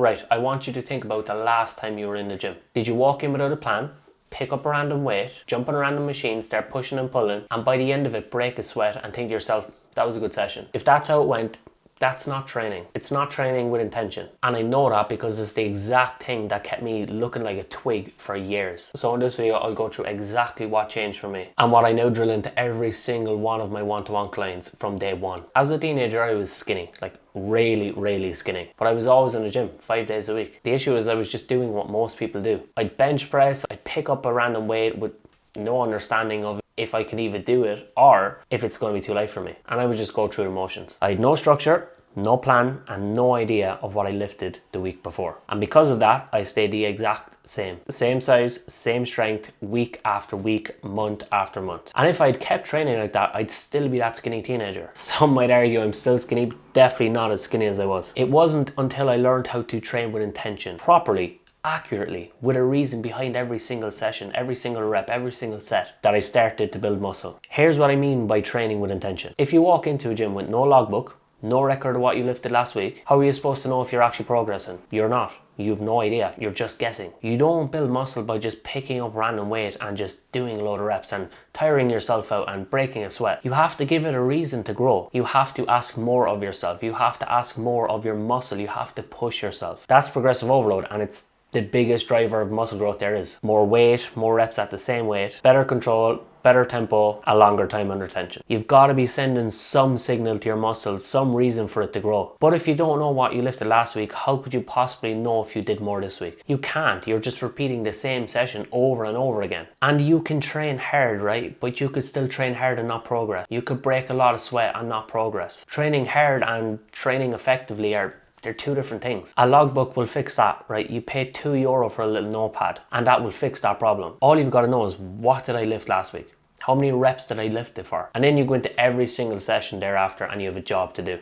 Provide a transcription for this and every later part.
Right, I want you to think about the last time you were in the gym. Did you walk in without a plan, pick up a random weight, jump on a random machine, start pushing and pulling, and by the end of it break a sweat and think to yourself, that was a good session? If that's how it went, that's not training. It's not training with intention. And I know that because it's the exact thing that kept me looking like a twig for years. So in this video, I'll go through exactly what changed for me and what I now drill into every single one of my one-to-one clients from day one. As a teenager, I was skinny, like really skinny, but I was always in the gym 5 days a week. The issue is I was just doing what most people do. I'd bench press, I'd pick up a random weight with no understanding of if I could even do it or if it's going to be too late for me. And I would just go through the motions. I had no structure, no plan, and no idea of what I lifted the week before. And because of that, I stayed the exact same. The same size, same strength, week after week, month after month. And if I'd kept training like that, I'd still be that skinny teenager. Some might argue I'm still skinny, but definitely not as skinny as I was. It wasn't until I learned how to train with intention, properly, accurately, with a reason behind every single session, every single rep, every single set, that I started to build muscle. Here's what I mean by training with intention. If you walk into a gym with no logbook, no record of what you lifted last week, how are you supposed to know if you're actually progressing? You're not. You have no idea. You're just guessing. You don't build muscle by just picking up random weight and just doing a load of reps and tiring yourself out and breaking a sweat. You have to give it a reason to grow. You have to ask more of yourself. You have to ask more of your muscle. You have to push yourself. That's progressive overload, and it's the biggest driver of muscle growth there is. More weight, more reps at the same weight, better control, better tempo, a longer time under tension. You've got to be sending some signal to your muscles, some reason for it to grow. But if you don't know what you lifted last week, how could you possibly know if you did more this week? You can't. You're just repeating the same session over and over again. And you can train hard, right? But you could still train hard and not progress. You could break a lot of sweat and not progress. Training hard and training effectively they're two different things. A logbook will fix that, right? You pay €2 for a little notepad and that will fix that problem. All you've got to know is, what did I lift last week? How many reps did I lift it for? And then you go into every single session thereafter and you have a job to do.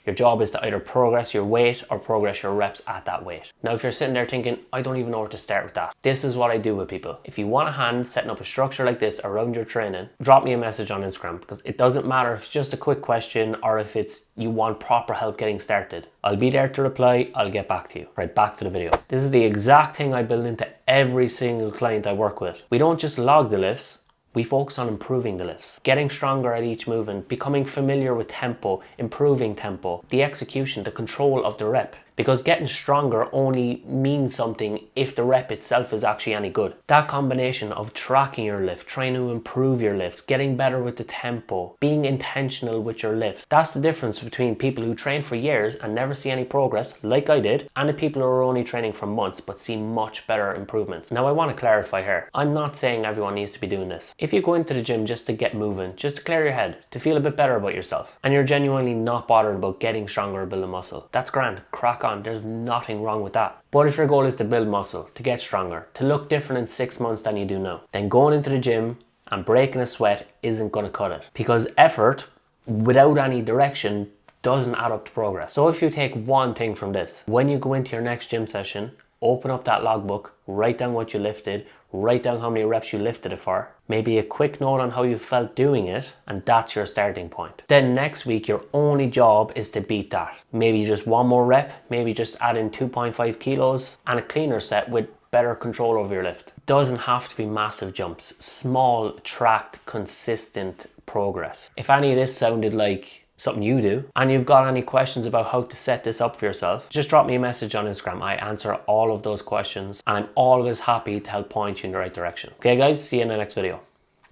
Your job is to either progress your weight or progress your reps at that weight. Now, if you're sitting there thinking, I don't even know where to start with that, this is what I do with people. If you want a hand setting up a structure like this around your training, drop me a message on Instagram, because it doesn't matter if it's just a quick question or if it's you want proper help getting started. I'll be there to reply. I'll get back to you. Right, back to the video. This is the exact thing I build into every single client I work with. We don't just log the lifts. We focus on improving the lifts, getting stronger at each movement, becoming familiar with tempo, improving tempo, the execution, the control of the rep. Because getting stronger only means something if the rep itself is actually any good. That combination of tracking your lift, trying to improve your lifts, getting better with the tempo, being intentional with your lifts. That's the difference between people who train for years and never see any progress, like I did, and the people who are only training for months but see much better improvements. Now, I want to clarify here. I'm not saying everyone needs to be doing this. If you go into the gym just to get moving, just to clear your head, to feel a bit better about yourself, and you're genuinely not bothered about getting stronger or building muscle, that's grand. Crack on. There's nothing wrong with that. But if your goal is to build muscle, to get stronger, to look different in 6 months than you do now, then going into the gym and breaking a sweat isn't going to cut it. Because effort without any direction doesn't add up to progress. So if you take one thing from this, when you go into your next gym session, open up that logbook, write down what you lifted, write down how many reps you lifted it for, maybe a quick note on how you felt doing it, and that's your starting point. Then next week, your only job is to beat that. Maybe just one more rep, maybe just add in 2.5 kilos and a cleaner set with better control over your lift. Doesn't have to be massive jumps, small, tracked, consistent progress. If any of this sounded like something you do, and you've got any questions about how to set this up for yourself, just drop me a message on Instagram. I answer all of those questions and I'm always happy to help point you in the right direction. Okay guys, see you in the next video.